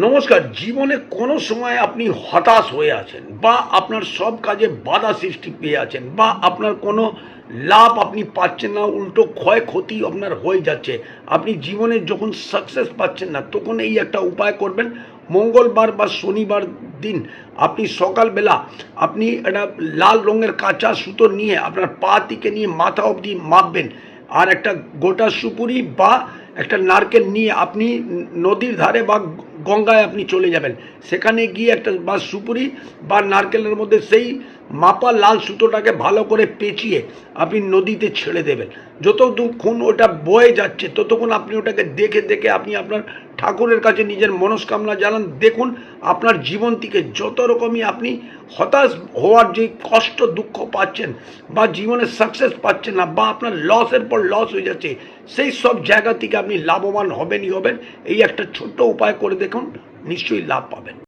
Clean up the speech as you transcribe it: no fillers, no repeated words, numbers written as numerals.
নমস্কার। জীবনে কোনো সময় আপনি হতাশ হয়ে আছেন বা আপনার সব কাজে বাধা সৃষ্টি পেয়ে আছেন বা আপনার কোনো লাভ আপনি পাচ্ছেন না, উল্টো ক্ষয়ক্ষতি আপনার হয়ে যাচ্ছে। আপনি জীবনে যখন সাকসেস পাচ্ছেন না তখন এই একটা উপায় করবেন। মঙ্গলবার বা শনিবার দিন আপনি সকালবেলা আপনি একটা লাল রঙের কাঁচা সুতো নিয়ে আপনার পা থেকে নিয়ে মাথা অবধি মাপবেন, আর একটা গোটা সুপুরি বা একটা নারকেল নিয়ে আপনি নদীর ধারে বা গঙ্গায় আপনি চলে যাবেন। সেখানে গিয়ে একটা বা সুপুরি বা নারকেলের মধ্যে সেই মাপা লাল সুতোটাকে ভালো করে পেঁচিয়ে আপনি নদীতে ছেড়ে দেবেন। যতক্ষণ ওটা বয়ে যাচ্ছে ততক্ষণ আপনি ওটাকে দেখে দেখে আপনি আপনার ঠাকুরের কাছে নিজের মনস্কামনা জানান। দেখুন আপনার জীবন থেকে যত রকমই আপনি হতাশ হওয়ার যে কষ্ট দুঃখ পাচ্ছেন বা জীবনে সাকসেস পাচ্ছেন না বা আপনার লসের পর লস হয়ে যাচ্ছে, সেই সব জায়গা থেকে আপনি লাভবান হবেনই হবেন। এই একটা ছোট্ট উপায় করে দেখুন, নিশ্চয়ই লাভ পাবেন।